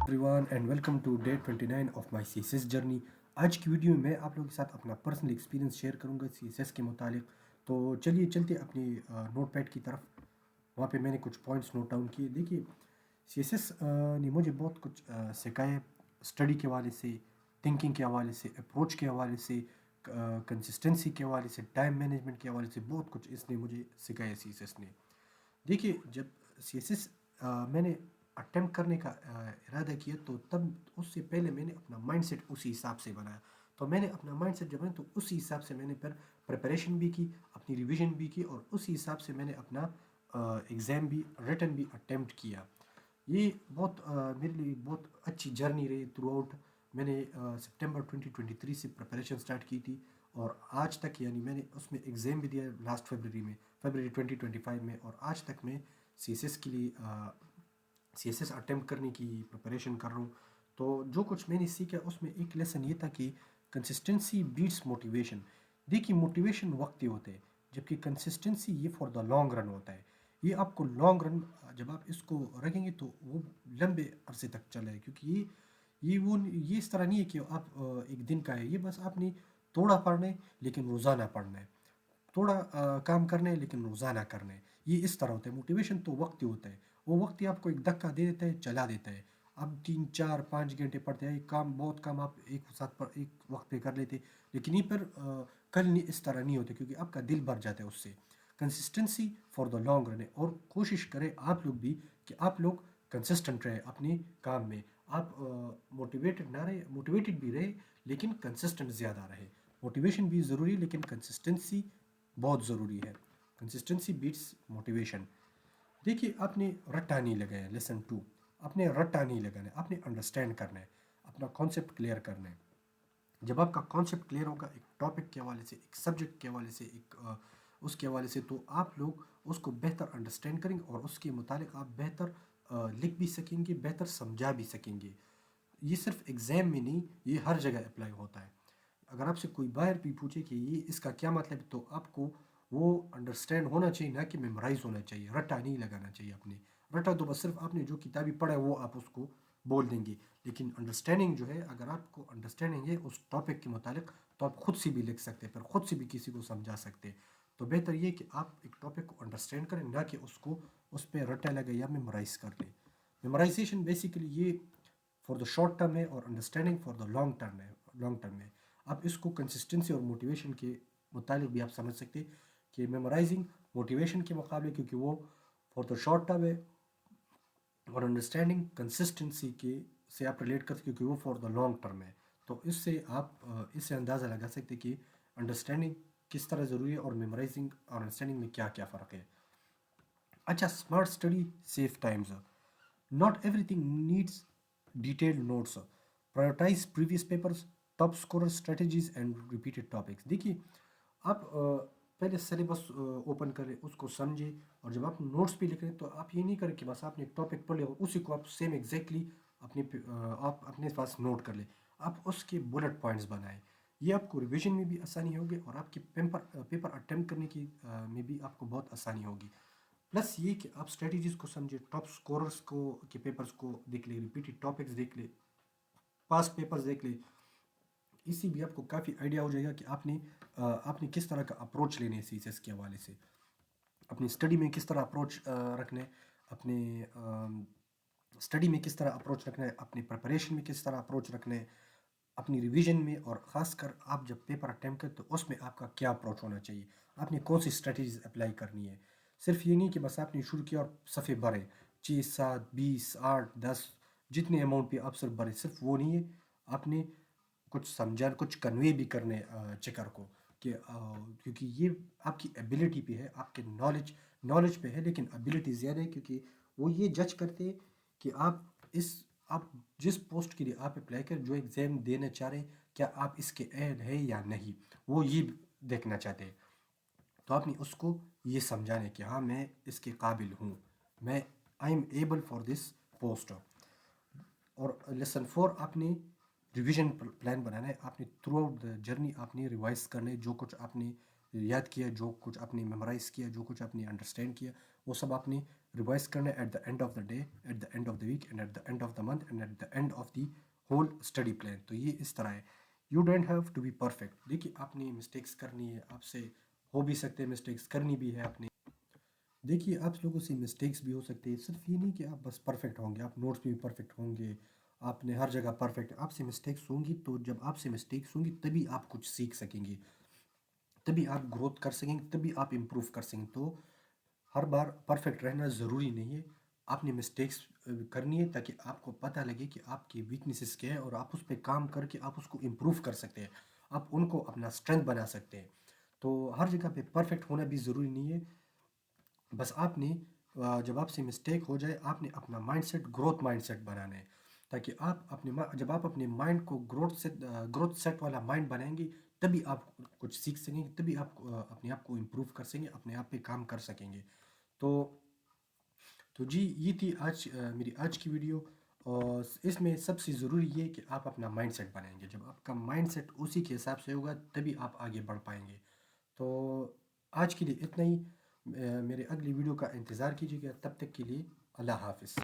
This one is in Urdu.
ایوریوان and welcome to day 29 of my C S S journey. آج کی ویڈیو میں آپ لوگوں کے ساتھ اپنا پرسنل ایکسپیرینس شیئر کروں گا سی ایس ایس کے متعلق۔ تو چلیے چلتے اپنی نوٹ پیڈ کی طرف، وہاں پہ میں نے کچھ پوائنٹس نوٹ ڈاؤن کیے۔ دیکھیے سی ایس ایس نے مجھے بہت کچھ سکھایا، اسٹڈی کے حوالے سے، تھنکنگ کے حوالے سے، اپروچ کے حوالے سے، کنسسٹنسی کے حوالے سے، ٹائم مینجمنٹ کے حوالے سے بہت کچھ اس نے مجھے سکھایا سی ایس ایس نے۔ دیکھیے جب سی ایس ایس میں نے اٹیمپٹ کرنے کا ارادہ کیا تو تب اس سے پہلے میں نے اپنا مائنڈ سیٹ اسی حساب سے بنایا۔ تو میں نے اپنا مائنڈ سیٹ جب بنایا تو اسی حساب سے میں نے پھر پریپریشن بھی کی، اپنی ریویژن بھی کی، اور اسی حساب سے میں نے اپنا ایگزام بھی ریٹن بھی اٹیمپٹ کیا۔ یہ بہت میرے لیے بہت اچھی جرنی رہی تھرو آؤٹ۔ میں نے سپٹمبر 2023 سے پریپریشن سٹارٹ کی تھی، اور آج تک یعنی میں نے اس میں ایگزام بھی دیا لاسٹ فیبرری 2025 میں، اور آج تک میں سی ایس ایس کے لیے سی ایس ایس اٹیمپٹ کرنے کی پریپریشن کر رہا ہوں۔ تو جو کچھ میں نے سیکھا اس میں ایک لیسن یہ تھا کہ کنسسٹنسی بیٹس موٹیویشن۔ دیکھیے موٹیویشن وقتی ہوتے ہیں، جبکہ کنسسٹنسی یہ فار دا لانگ رن ہوتا ہے۔ یہ آپ کو لانگ رن جب آپ اس کو رکھیں گے تو وہ لمبے عرصے تک چلے گا، کیونکہ یہ اس طرح نہیں ہے کہ آپ ایک دن کا ہے، یہ بس آپ نے تھوڑا پڑھنا ہے لیکن روزانہ پڑھنا ہے، تھوڑا کام کرنا ہے لیکن روزانہ کرنا ہے۔ یہ اس طرح ہوتا ہے۔ موٹیویشن تو وقتی ہوتا ہے، وہ وقتی آپ کو ایک دھکا دے دیتا ہے، چلا دیتا ہے۔ اب 3 4 5 گھنٹے پڑھتے ہیں، بہت کام آپ ایک وقت پہ کر لیتے، لیکن یہ پر کل نہیں اس طرح نہیں ہوتے، کیونکہ آپ کا دل بھر جاتا ہے اس سے۔ Consistency for the long run ہے، اور کوشش کریں آپ لوگ بھی کہ آپ لوگ کنسسٹنٹ رہے اپنے کام میں۔ آپ موٹیویٹڈ نہ رہے، موٹیویٹڈ بھی رہے لیکن کنسسٹنٹ زیادہ رہے۔ موٹیویشن بھی ضروری ہے لیکن کنسسٹنسی بہت ضروری ہے۔ Consistency beats motivation. دیکھیے آپ نے رٹا نہیں لگایا، لیسن 2، آپ نے رٹا نہیں لگانا ہے، آپ نے انڈرسٹینڈ کرنا ہے، اپنا کانسیپٹ کلیئر کرنا ہے۔ جب آپ کا کانسیپٹ کلیئر ہوگا ایک ٹاپک کے حوالے سے، ایک سبجیکٹ کے حوالے سے، اس کے حوالے سے، تو آپ لوگ اس کو بہتر انڈرسٹینڈ کریں گے، اور اس کے متعلق آپ بہتر لکھ بھی سکیں گے، بہتر سمجھا بھی سکیں گے۔ یہ صرف ایگزام میں نہیں، یہ ہر جگہ اپلائی ہوتا ہے۔ اگر آپ سے کوئی باہر بھی پوچھے کہ یہ اس کا کیا مطلب ہے، تو آپ کو وہ انڈرسٹینڈ ہونا چاہیے، نہ کہ میمورائز ہونا چاہیے۔ رٹا نہیں لگانا چاہیے اپنے۔ رٹا تو بس صرف آپ نے جو کتابی پڑھا ہے وہ آپ اس کو بول دیں گے، لیکن انڈرسٹینڈنگ جو ہے، اگر آپ کو انڈرسٹینڈنگ ہے اس ٹاپک کے متعلق، تو آپ خود سے بھی لکھ سکتے ہیں، پھر خود سے بھی کسی کو سمجھا سکتے ہیں۔ تو بہتر یہ کہ آپ ایک ٹاپک کو انڈرسٹینڈ کریں، نہ کہ اس پہ رٹا لگے یا میمورائز کر لیں۔ میمورائزیشن بیسیکلی یہ فار دا شارٹ ٹرم ہے، اور understanding for the long term ہے۔ آپ اس کو کنسسٹنسی اور موٹیویشن کے متعلق بھی آپ سمجھ سکتے کہ میمورائزنگ موٹیویشن کے مقابلے، کیونکہ وہ فار دا شارٹ ٹرم ہے، اور انڈرسٹینڈنگ کنسسٹنسی سے آپ ریلیٹ کرتے کیونکہ وہ فار دا لانگ ٹرم ہے۔ تو اس سے آپ اس سے اندازہ لگا سکتے کہ انڈرسٹینڈنگ کس طرح ضروری ہے، اور میمورائزنگ اور انڈرسٹینڈنگ میں کیا کیا فرق ہے۔ اچھا، smart study saves times. Not everything needs detailed notes. Prioritize previous papers, top scorer strategies and repeated topics. دیکھیے آپ پہلے سلیبس اوپن کریں، اس کو سمجھیں، اور جب آپ نوٹس بھی لکھ رہے ہیں تو آپ یہ نہیں کریں کہ بس آپ نے ایک ٹاپک پڑھ لیا اور اسی کو آپ سیم ایگزیکٹلی آپ اپنے پاس نوٹ کر لیں۔ آپ اس کے بلٹ پوائنٹس بنائیں، یہ آپ کو ریویژن میں بھی آسانی ہوگی، اور آپ کے پیپر اٹیمپٹ کرنے کی میں بھی آپ کو بہت آسانی ہوگی۔ پلس یہ کہ آپ اسٹریٹجیز کو سمجھیں، ٹاپ اسکوررس کے پیپرز کو دیکھ لیں، ریپیٹڈ ٹاپکس دیکھ لیں، پاس پیپرز دیکھ لیں۔ اس سے بھی آپ کو کافی آئیڈیا ہو جائے گا کہ آپ نے کس طرح کا اپروچ لینے ہے سی ایس ایس کے حوالے سے، اپنی اسٹڈی میں کس طرح اپروچ رکھنا ہے، اپنے اسٹڈی میں کس طرح اپروچ رکھنا ہے، اپنی پریپریشن میں کس طرح اپروچ رکھنا ہے، اپنی ریویژن میں، اور خاص کر آپ جب پیپر اٹیمپٹ کریں تو اس میں آپ کا کیا اپروچ ہونا چاہیے، آپ نے کون سی اسٹریٹجیز اپلائی کرنی ہے۔ صرف یہ نہیں کہ بس آپ نے شروع کیا اور صفحے بھرے 6 7 20 8 10 جتنے اماؤنٹ پہ آپ صرف بھرے، صرف وہ نہیں ہے، آپ نے کچھ سمجھا، کچھ کنوے بھی کرنے چیکر کو، کہ کیونکہ یہ آپ کی ایبلٹی پہ ہے، آپ کے نالج پہ ہے، لیکن ایبلٹی زیادہ ہے، کیونکہ وہ یہ جج کرتے ہیں کہ آپ جس پوسٹ کے لیے آپ اپلائی کریں، جو ایگزام دینا چاہ رہے ہیں، کیا آپ اس کے اہل ہے یا نہیں، وہ یہ دیکھنا چاہتے ہیں۔ تو آپ نے اس کو یہ سمجھانے کہ ہاں میں اس کے قابل ہوں، میں I am able for this post. اور لیسن 4 آپ نے ریویژن پلان بنانا ہے، آپ نے تھرو آؤٹ دا جرنی آپ نے ریوائز کرنا ہے، جو کچھ آپ نے یاد کیا، جو کچھ آپ نے میمورائز کیا، جو کچھ آپ نے انڈرسٹینڈ کیا، وہ سب آپ نے ریوائز کرنا ہے at the end of the day, at the end of the week and at the end of the month and at the end of the whole study plan. تو یہ اس طرح ہے. You don't have to be perfect. دیکھیے آپ نے مسٹیکس کرنی ہے، آپ سے ہو بھی سکتے ہیں مسٹیکس، کرنی بھی ہے آپ نے. دیکھیے آپ لوگوں سے مسٹیکس بھی ہو سکتے ہیں، صرف یہ نہیں کہ آپ بس پرفیکٹ ہوں گے، آپ نوٹس میں بھی پرفیکٹ ہوں گے، آپ نے ہر جگہ پرفیکٹ. آپ سے مسٹیکس ہوں گی، تو جب آپ سے مسٹیکس ہوں گی تبھی آپ کچھ سیکھ سکیں گے، تبھی آپ گروتھ کر سکیں گے، تبھی آپ امپروو کر سکیں گے. تو ہر بار پرفیکٹ رہنا ضروری نہیں ہے. آپ نے مسٹیکس کرنی ہے تاکہ آپ کو پتہ لگے کہ آپ کی ویکنیسز کیا ہے، اور آپ اس پہ کام کر کے آپ اس کو امپروو کر سکتے ہیں، آپ ان کو اپنا اسٹرینتھ بنا سکتے ہیں. تو ہر جگہ پہ پرفیکٹ ہونا بھی ضروری نہیں ہے. بس آپ نے جب آپ سے مسٹیک ہو جائے، آپ نے اپنا mindset growth mindset بنانا ہے، تاکہ آپ اپنے جب آپ اپنے مائنڈ کو گروتھ سیٹ والا مائنڈ بنائیں گے، تبھی آپ کچھ سیکھ سکیں گے، تبھی آپ اپنے آپ کو امپروو کر سکیں گے، اپنے آپ پہ کام کر سکیں گے. تو جی یہ تھی میری آج کی ویڈیو. اور اس میں سب سے ضروری یہ کہ آپ اپنا مائنڈ سیٹ بنائیں گے. جب آپ کا مائنڈ سیٹ اسی کے حساب سے ہوگا تبھی آپ آگے بڑھ پائیں گے. تو آج کے لیے اتنا ہی. میرے اگلی ویڈیو کا انتظار کیجیے گا. تب تک کے لیے اللہ حافظ.